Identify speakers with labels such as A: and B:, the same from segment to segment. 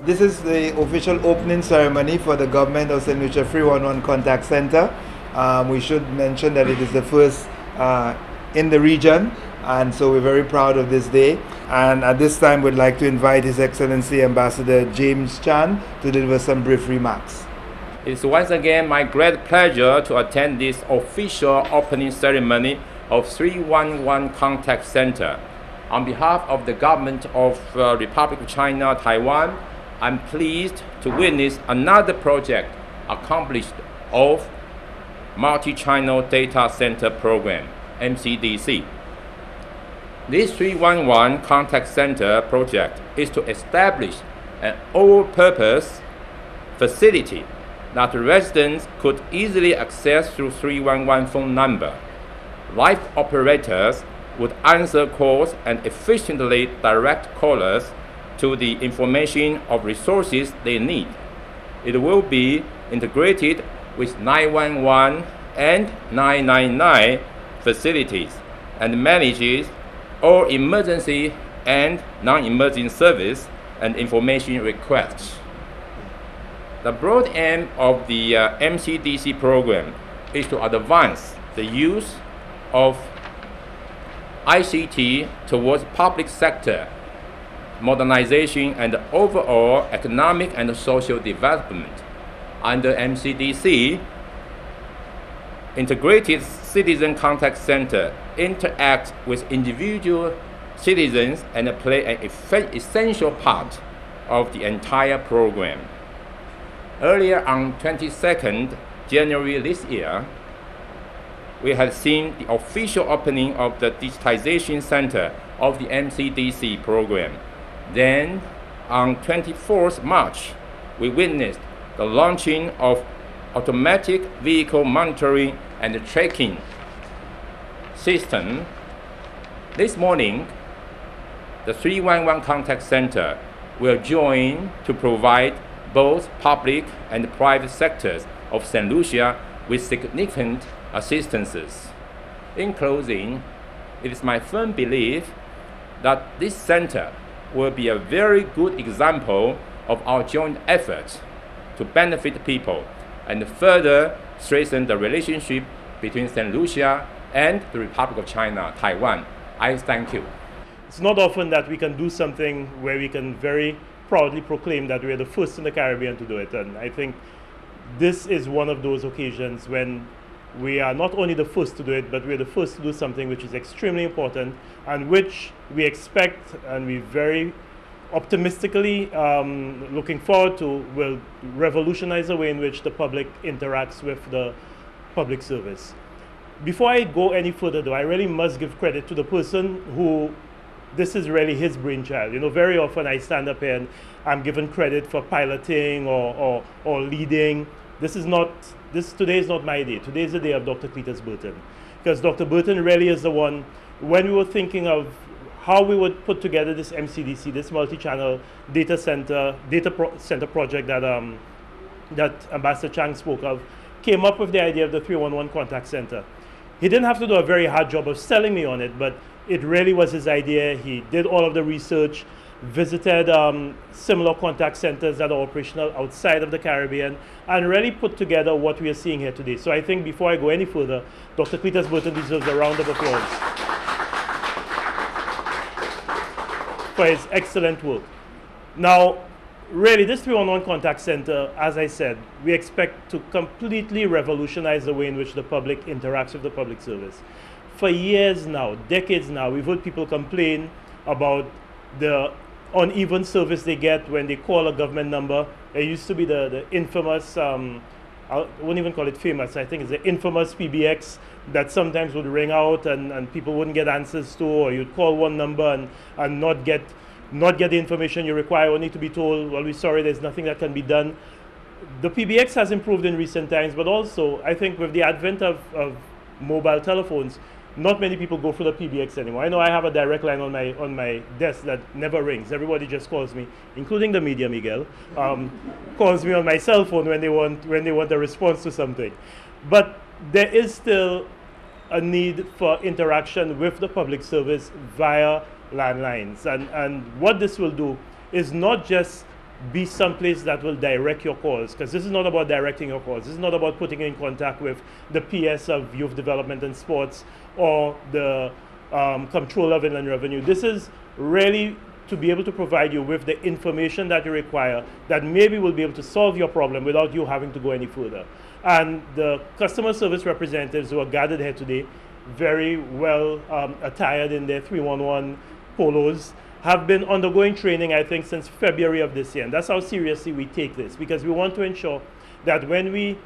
A: This is the official opening ceremony for the Government of Saint Lucia 311 Contact Center. We should mention that it is the first in the region, and so we're very proud of this day. And at this time, we'd like to invite His Excellency Ambassador James Chan to deliver some brief remarks.
B: It's once again my great pleasure to attend this official opening ceremony of 311 Contact Center. On behalf of the Government of Republic of China, Taiwan, I'm pleased to witness another project accomplished of Multi-Channel Data Center Program, MCDC. This 311 Contact Center project is to establish an all-purpose facility that residents could easily access through 311 phone number. Live operators would answer calls and efficiently direct callers to the information of resources they need. It will be integrated with 911 and 999 facilities and manages all emergency and non-emergency service and information requests. The broad aim of the MCDC program is to advance the use of ICT towards public sector modernization and overall economic and social development. Under MCDC, Integrated Citizen Contact Center interacts with individual citizens and play an essential part of the entire program. Earlier on 22nd January this year, we had seen the official opening of the Digitization Center of the MCDC program. Then, on 24th March, we witnessed the launching of automatic vehicle monitoring and tracking system. This morning, the 311 Contact Center will join to provide both public and private sectors of Saint Lucia with significant assistances. In closing, it is my firm belief that this center will be a very good example of our joint efforts to benefit people and further strengthen the relationship between Saint Lucia and the Republic of China, Taiwan. I thank you.
C: It's not often that we can do something where we can very proudly proclaim that we're the first in the Caribbean to do it. And I think this is one of those occasions when we are not only the first to do it, but we're the first to do something which is extremely important and which we expect and we very optimistically looking forward to will revolutionize the way in which the public interacts with the public service. Before I go any further though, I really must give credit to the person who this is really his brainchild. You know, very often I stand up here and I'm given credit for piloting or leading. Today is not my day. Today is the day of Dr. Cletus Burton. Because Dr. Burton really is the one, when we were thinking of how we would put together this MCDC, this multi-channel data center project that Ambassador Chang spoke of, came up with the idea of the 311 Contact Center. He didn't have to do a very hard job of selling me on it, but it really was his idea. He did all of the research, visited similar contact centers that are operational outside of the Caribbean, and really put together what we are seeing here today. So I think before I go any further, Dr. Cletus Burton deserves a round of applause for his excellent work. Now, really, this 311 Contact Center, as I said, we expect to completely revolutionize the way in which the public interacts with the public service. For years now, decades now, we've heard people complain about the uneven service they get when they call a government number. There used to be the infamous, I wouldn't even call it famous, I think it's the infamous PBX that sometimes would ring out and people wouldn't get answers to, or you'd call one number and not get the information you require, only to be told, well, we're sorry, there's nothing that can be done. The PBX has improved in recent times, but also I think with the advent of mobile telephones, not many people go through the PBX anymore. I know I have a direct line on my desk that never rings. Everybody just calls me, including the media, Miguel, calls me on my cell phone when they want a response to something. But there is still a need for interaction with the public service via landlines. And what this will do is not just be someplace that will direct your calls, because this is not about directing your calls. This is not about putting you in contact with the PS of Youth Development and Sports or the Comptroller of Inland Revenue. This is really to be able to provide you with the information that you require that maybe will be able to solve your problem without you having to go any further. And the customer service representatives who are gathered here today, very well attired in their 311 polos, have been undergoing training, I think, since February of this year. And that's how seriously we take this, because we want to ensure that when we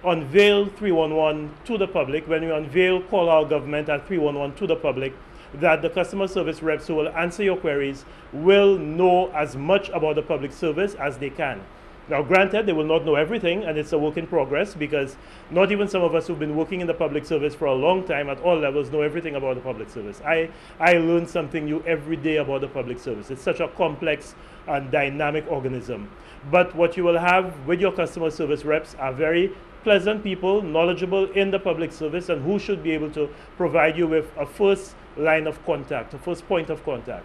C: unveil 311 to the public, when we unveil Call Our Government at 311 to the public, that the customer service reps who will answer your queries will know as much about the public service as they can. Now, granted, they will not know everything, and it's a work in progress, because not even some of us who've been working in the public service for a long time at all levels know everything about the public service. I learn something new every day about the public service. It's such a complex and dynamic organism. But what you will have with your customer service reps are very pleasant people, knowledgeable in the public service, and who should be able to provide you with a first line of contact, a first point of contact.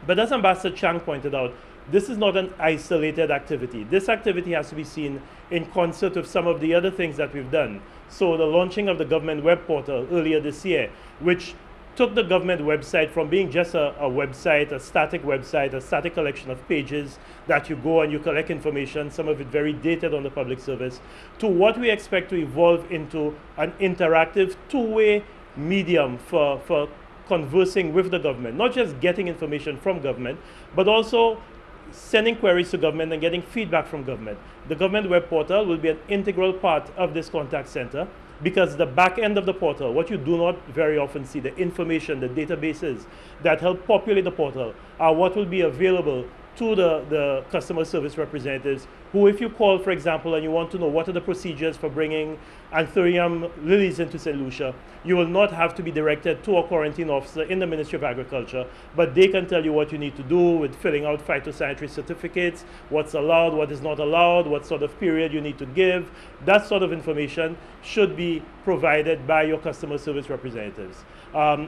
C: But as Ambassador Chang pointed out, this is not an isolated activity. This activity has to be seen in concert with some of the other things that we've done. So the launching of the government web portal earlier this year, which took the government website from being just a website, a static collection of pages that you go and you collect information, some of it very dated on the public service, to what we expect to evolve into an interactive two-way medium for conversing with the government, not just getting information from government, but also sending queries to government and getting feedback from government. The government web portal will be an integral part of this contact center, because the back end of the portal, what you do not very often see, the information, the databases that help populate the portal, are what will be available to the customer service representatives who, if you call, for example, and you want to know what are the procedures for bringing Anthurium lilies into Saint Lucia, you will not have to be directed to a quarantine officer in the Ministry of Agriculture, but they can tell you what you need to do with filling out phytosanitary certificates, what's allowed, what is not allowed, what sort of period you need to give. That sort of information should be provided by your customer service representatives.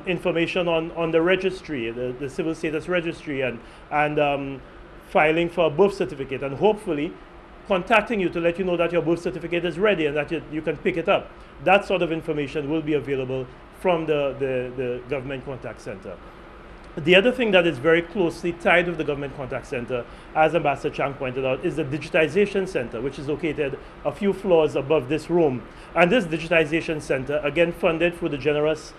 C: Information on the registry, the civil status registry, and filing for a birth certificate, and hopefully contacting you to let you know that your birth certificate is ready and that you can pick it up. That sort of information will be available from the government contact center. The other thing that is very closely tied with the government contact center, as Ambassador Chang pointed out, is the digitization center, which is located a few floors above this room. And this digitization center, again funded through the generous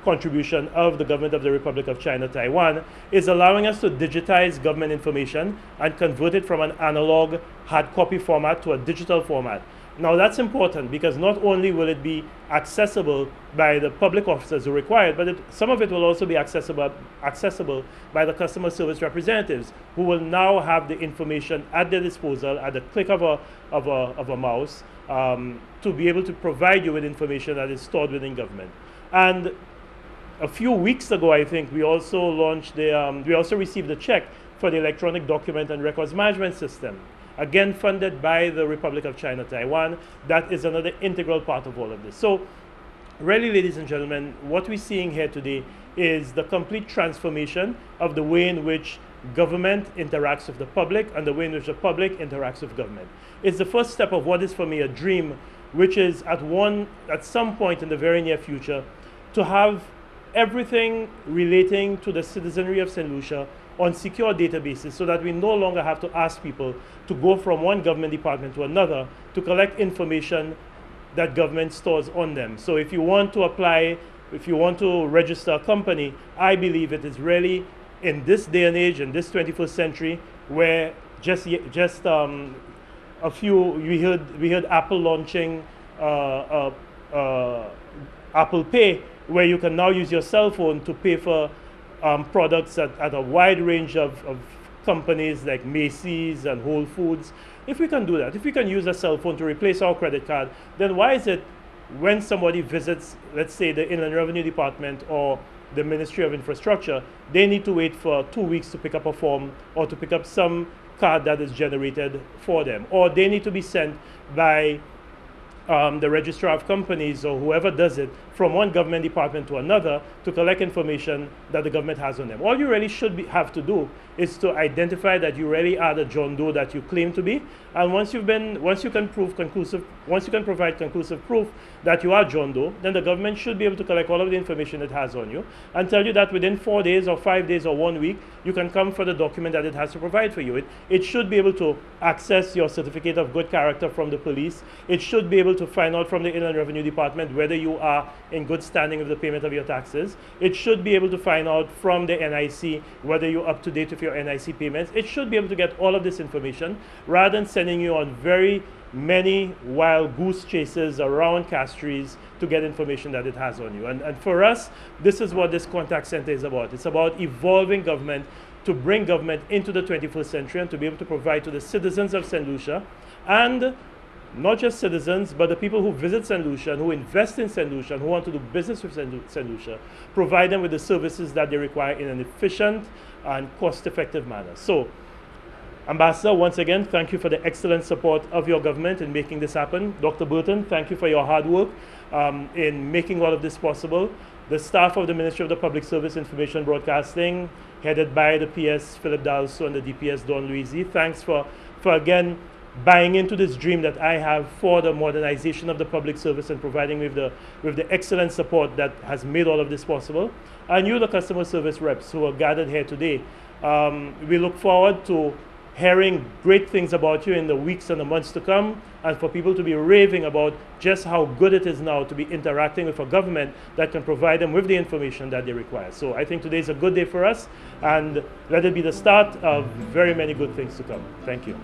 C: contribution of the government of the Republic of China, Taiwan, is allowing us to digitize government information and convert it from an analog hard copy format to a digital format. Now that's important, because not only will it be accessible by the public officers who require it, but some of it will also be accessible by the customer service representatives, who will now have the information at their disposal at the click of a mouse, to be able to provide you with information that is stored within government. And a few weeks ago, I think, we also launched we also received a check for the electronic document and records management system, again funded by the Republic of China, Taiwan. That is another integral part of all of this. So really, ladies and gentlemen, what we're seeing here today is the complete transformation of the way in which government interacts with the public and the way in which the public interacts with government. It's the first step of what is for me a dream, which is at some point in the very near future to have everything relating to the citizenry of Saint Lucia on secure databases, so that we no longer have to ask people to go from one government department to another to collect information that government stores on them. So if you want to apply, if you want to register a company, I believe it is really in this day and age, in this 21st century, where we heard Apple launching Apple Pay, where you can now use your cell phone to pay for products at a wide range of companies like Macy's and Whole Foods. If we can do that, if we can use a cell phone to replace our credit card, then why is it when somebody visits, let's say, the Inland Revenue Department or the Ministry of Infrastructure, they need to wait for 2 weeks to pick up a form or to pick up some card that is generated for them, or they need to be sent by the registrar of companies or whoever does it from one government department to another to collect information that the government has on them. All you really have to do is to identify that you really are the John Doe that you claim to be, and once you can provide conclusive proof that you are John Doe, then the government should be able to collect all of the information it has on you and tell you that within 4 days or 5 days or 1 week, you can come for the document that it has to provide for you. It should be able to access your certificate of good character from the police. It should be able to find out from the Inland Revenue Department whether you are in good standing with the payment of your taxes. It should be able to find out from the NIC whether you're up to date with your NIC payments. It should be able to get all of this information rather than sending you on very many wild goose chases around Castries to get information that it has on you. And for us, this is what this contact center is about. It's about evolving government to bring government into the 21st century and to be able to provide to the citizens of Saint Lucia, and not just citizens, but the people who visit Saint Lucia and who invest in Saint Lucia and who want to do business with Saint Lucia, provide them with the services that they require in an efficient and cost-effective manner. So, Ambassador, once again, thank you for the excellent support of your government in making this happen. Dr. Burton, thank you for your hard work in making all of this possible. The staff of the Ministry of the Public Service Information Broadcasting, headed by the PS Philip Dalso and the DPS Don Louisy, thanks for again buying into this dream that I have for the modernization of the public service and providing with the excellent support that has made all of this possible. And you, the customer service reps who are gathered here today, we look forward to hearing great things about you in the weeks and the months to come, and for people to be raving about just how good it is now to be interacting with a government that can provide them with the information that they require. So I think today is a good day for us, and let it be the start of very many good things to come. Thank you.